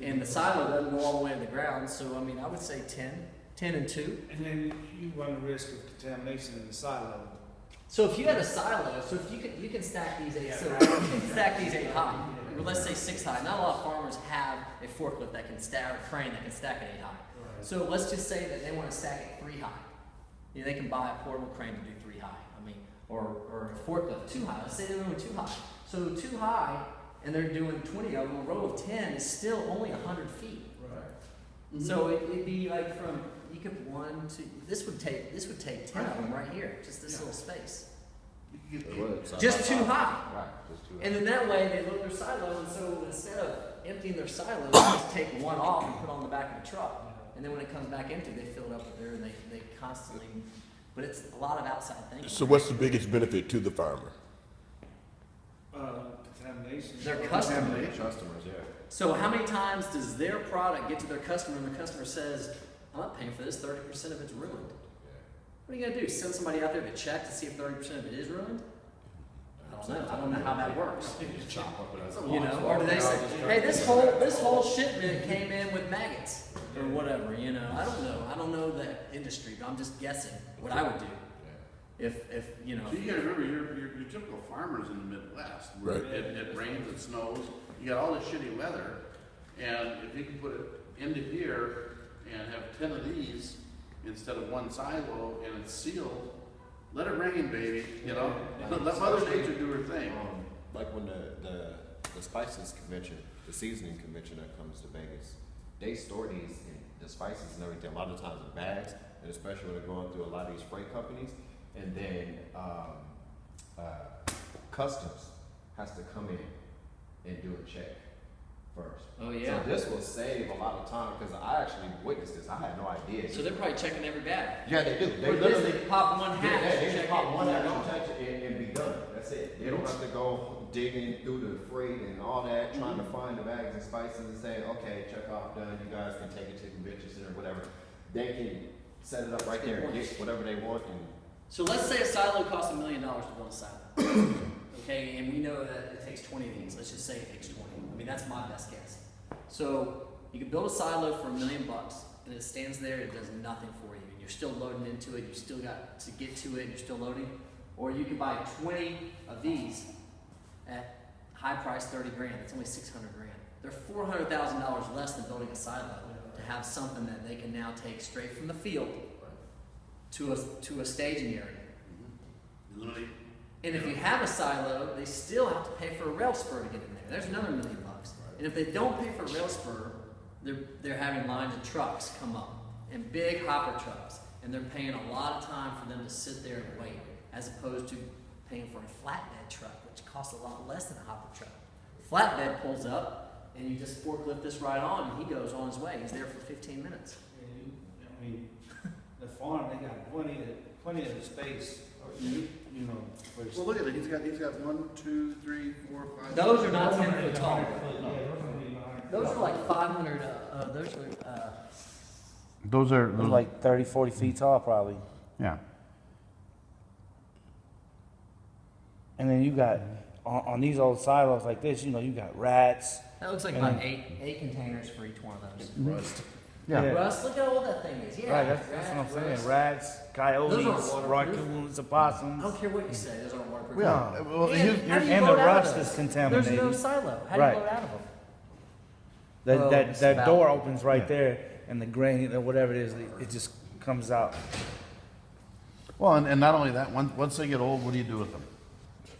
And the silo doesn't go all the way to the ground, so I mean, I would say 10 and 2. And then you run the risk of contamination in the silo. So if you had a silo, so if you can stack these 8, so you can stack these 8 high, or let's say 6 high. Not a lot of farmers have a forklift that can stack, or a crane that can stack it 8 high. Right. So let's just say that they want to stack it 3 high. You know, they can buy a portable crane to do 3 high. I mean, or a forklift 2 high. Let's say they're doing 2 high. So 2 high, and they're doing 20 of them. A row of 10 is still only 100 feet. Right. Mm-hmm. So it'd be like from, you could 1, 2. This would take 10 of them right here, just this little space. Just 2 high. Right, just 2 high. And then that way they load their silo, and so instead of emptying their silo, they just take one off and put on the back of the truck. And then when it comes back empty, they fill it up with there, and they constantly, but it's a lot of outside thinking. So what's the biggest benefit to the farmer? Contamination. Their customer. Customers, yeah. So how many times does their product get to their customer and the customer says, I'm not paying for this, 30% of it's ruined? What are you gonna do? Send somebody out there to check to see if 30% of it is ruined? I don't know how that works. You know, or do they say, hey, this whole shipment came in with maggots or whatever? You know, I don't know the industry, but I'm just guessing what I would do if you know. So you gotta remember, your typical farmers in the Midwest, where Right. it rains, it snows, you got all this shitty weather, and if you can put it into here and have 10 of these instead of one silo and it's sealed, let it rain, baby. You know, let Mother Nature do her thing. Like when the spices convention, the seasoning convention that comes to Vegas, they store these the spices and everything a lot of times in bags, and especially when they're going through a lot of these freight companies, and then customs has to come in and do a check first. Oh yeah. So this will save a lot of time because I actually witnessed this. I had no idea. So they're probably checking every bag. Yeah, they do. They Or literally they pop one hatch. Yeah, they check just pop it, one and out they're and gone. touch it and be done. That's it. They don't have to go digging through the freight and all that, trying to find the bags and spices and say, okay, check off done. You guys can take it to the convention center, whatever. They can set it up right there and get whatever they want. And So let's say a silo costs $1 million to build a silo. Okay, and we know that it takes 20 of these. Let's just say it takes 20. I mean, that's my best guess. So you can build a silo for $1 million, and it stands there. It does nothing for you, and you're still loading into it. You still got to get to it, and you're still loading. Or you can buy 20 of these at high price, 30 grand. That's only 600 grand. They're $400,000 less than building a silo to have something that they can now take straight from the field to a staging area. Literally. And if you have a silo, they still have to pay for a rail spur to get in there. There's another $1 million. And if they don't pay for a rail spur, they're having lines of trucks come up, and big hopper trucks, and they're paying a lot of time for them to sit there and wait, as opposed to paying for a flatbed truck, which costs a lot less than a hopper truck. Flatbed pulls up, and you just forklift this right on, and he goes on his way. He's there for 15 minutes. I mean, the farm, they got plenty of space, you know. For Well, look at it. He's got 1, 2, 3, 4, 5. Those are not 10 foot tall. Those Those are like 500. Those are like 30, 40 feet tall, probably. yeah. And then you got on these old silos like this, you know, you got rats. That looks like about eight containers for each one of those. rust. Yeah. Russ, look how old that thing is. Yeah, Right, that's what I'm saying. rats. Rats, coyotes, Those aren't waterproof. raccoons, I opossums. don't care what you say. Those aren't waterproof. Yeah. Well, And, how do you and load the out of rust those? is contaminated. There's no silo. How do Right. you load out of them? That spout. door opens right there, and the grain or whatever it is, it just comes out. Well, and not only that, once they get old, what do you do with them?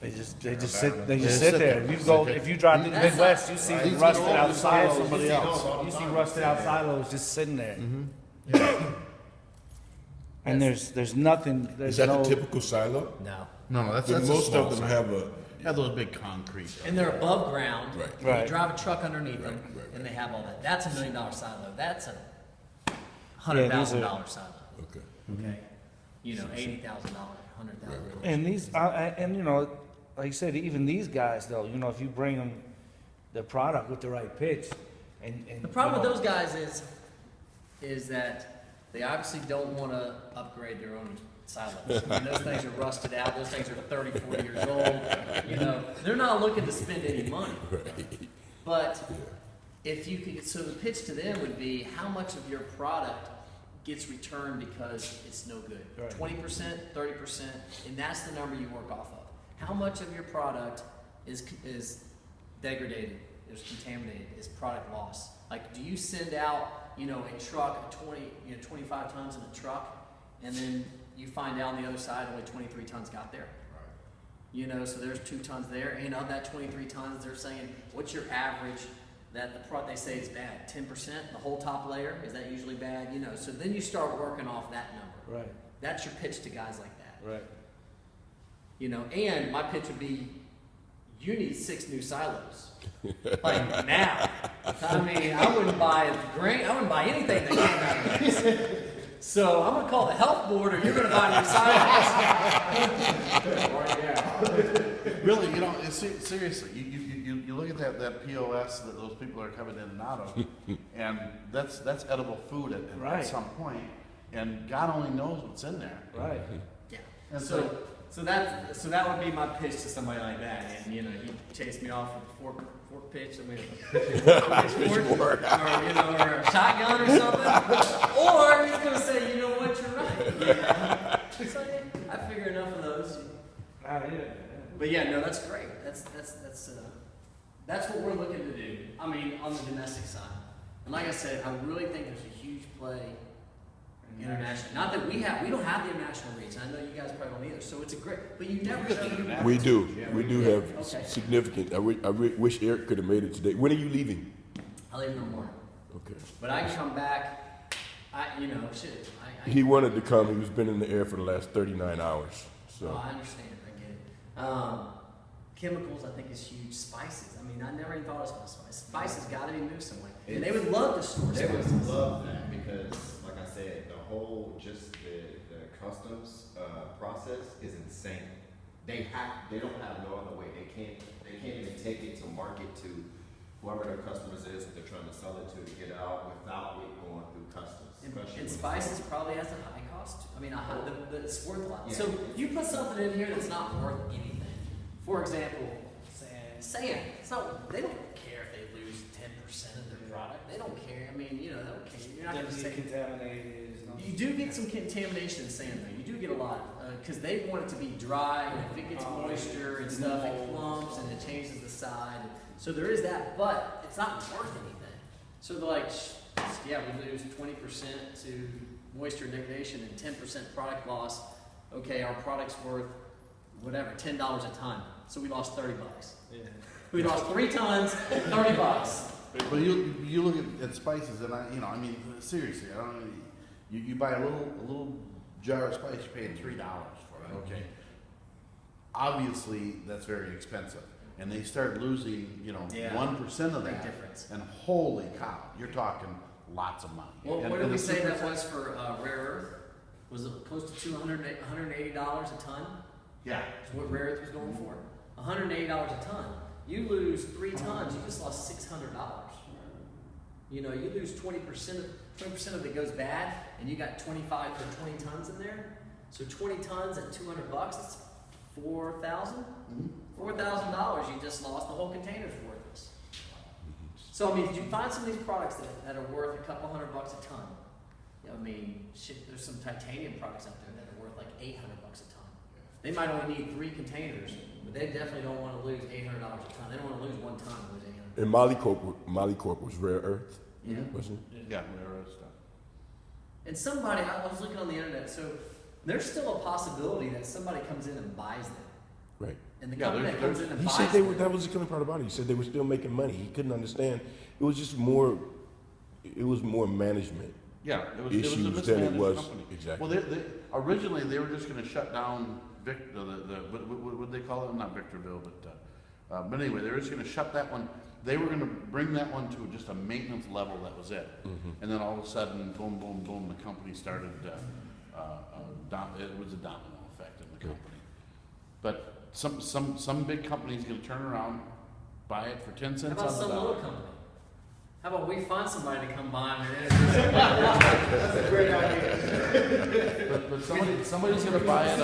They just sit there. If you drive through the That's Midwest, you see Right. rusted out These get old, silos. somebody else. You see rusted out silos just sitting there. Mm-hmm. And there's nothing. There's Is that no. the typical silo? No. No, that's But most of them have a, have those big concrete. And they're above ground. Right. And Right. You drive a truck underneath them, right, and they have all that. That's $1 million silo. That's a Yeah, $100,000 silo. okay. Okay. You know, $80,000, $100,000. And these, and you know, like you said, even these guys though, you know, if you bring them the product with the right pitch, and The problem with those guys is that they obviously don't want to upgrade their own silos. I mean, those things are rusted out. Those things are 30, 40 years old. You know, they're not looking to spend any money. But if you could, so the pitch to them would be how much of your product gets returned because it's no good. Right. 20%, 30%, and that's the number you work off of. How much of your product is degraded, is contaminated, is product loss? Like, do you send out, you know, a truck, 25 tons in a truck, and then you find out on the other side only 23 tons got there? You know, so there's 2 tons there, and of that 23 tons, they're saying, what's your average that the product they say is bad? 10%, the whole top layer, is that usually bad? You know, so then you start working off that number. Right. That's your pitch to guys like that. Right. You know, and my pitch would be, you need 6 new silos. Like now. I mean, I wouldn't buy anything that came out of this. So I'm gonna call the health board, or you're gonna buy new silos. Really, you know, seriously, you look at that POS that those people are coming in and out of, and that's edible food at Right. some point, and God only knows what's in there. Right. Yeah. And So that would be my pitch to somebody like that, and you know, he chased me off with a fork pitch, I mean, pitchfork, or you know, or a shotgun or something, or he's gonna say, you know what, you're right. You know? So yeah, I figure enough of those. But yeah, no, that's great. That's what we're looking to do. I mean, on the domestic side, and like I said, I really think there's a huge play. International. Not that we don't have the international reach. I know you guys probably don't either. So it's a great, but you never know. We do. We do have Okay. significant. I wish Eric could have made it today. When are you leaving? I leave in the morning, Okay. but I can come back. He wanted to come. He's been in the air for the last 39 hours. So I understand. I get it. Chemicals, I think, is huge. Spices. I mean, I never even thought of spices. Spices got to be moved somewhere, and they would love to store They spices. would love that because, like I said, the whole just the customs process is insane. They don't have no other way. They can't even take it to market to whoever their customers is that they're trying to sell it to get out without it going through customs. And especially when spices it's- probably has a high cost. I mean, it's worth a lot. Yeah. So you put something in here that's not worth anything. For example, sand. It's not. They don't care if they lose 10% of their product. They don't care. I mean, you know, they don't care. You're not going to say. Contaminated. You do get some contamination in sand, though. You do get a lot because they want it to be dry, and if it gets moisture and stuff, it clumps and it changes the side. So there is that, but it's not worth anything. So they're like, yeah, we lose 20% to moisture degradation and 10% product loss. Okay, our product's worth whatever, $10 a ton. So we lost $30. Yeah. We lost 3 tons, $30. But you look at spices, and I mean, seriously, I don't know. You buy a little jar of spice, you're paying $3 for it. Okay. Obviously, that's very expensive, and they start losing, 1% of Big that, difference. and holy cow, you're talking lots of money. Well, And- what did and we the say super- that was for rare earth? Was it close to $180 a ton? Yeah. Is what rare earth was going for? $180 a ton. You lose 3 tons, you just lost $600. You know, you lose 20% of it goes bad, and you got 25 or 20 tons in there. So 20 tons at $200, that's $4,000. $4,000 you just lost. The whole container's worthless. So I mean, did you find some of these products that are worth a couple $100 a ton? I mean, shit, there's some titanium products out there that are worth like $800 a ton. They might only need 3 containers, but they definitely don't want to lose $800 a ton. They don't want to lose 1 ton and lose $800. and Molycorp was rare earth, Yeah. wasn't Yeah, rare earth stuff. And somebody, I was looking on the internet, so there's still a possibility that somebody comes in and buys them. it? Right. And the Yeah, company that comes in and He buys said them. that was the funny part about it. He said they were still making money. He couldn't understand. It was just more. It was more management Yeah, it was a issues than it mismanaged was company. exactly. Well, originally they were just going to shut down what would they call it? Not Victorville, but anyway, they were just going to shut that one. They were going to bring that one to just a maintenance level. That was it. And then all of a sudden, boom, boom, boom, the company started. It was a domino effect in the company. But some big company's going to turn around, buy it for 10 How cents about on the some dollar. little company? How about we find somebody to come by and That's a great idea. But somebody's going to buy it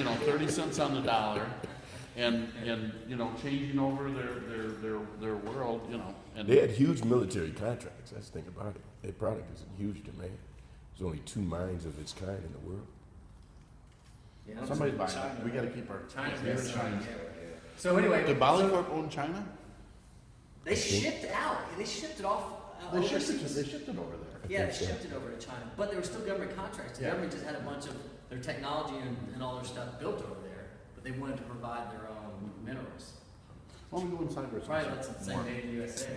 on 30 cents on the dollar, and, you know, changing over their world, you know, and. They had huge military contracts. That's the thing about it. Their product is in huge demand. There's only 2 mines of its kind in the world. Yeah, Somebody's buying China. it. We gotta keep our. China's They're got China. So anyway, Did Bollycorp own China? they shipped out. They shipped it off. They shipped overseas. it over there. Yeah, they think so. shipped it over to China, but there were still government contracts. The Yeah. government just had a bunch of their technology and all their stuff built over there, but they wanted to provide their own minerals. Why don't we go inside or something? Right, that's the same made in USA.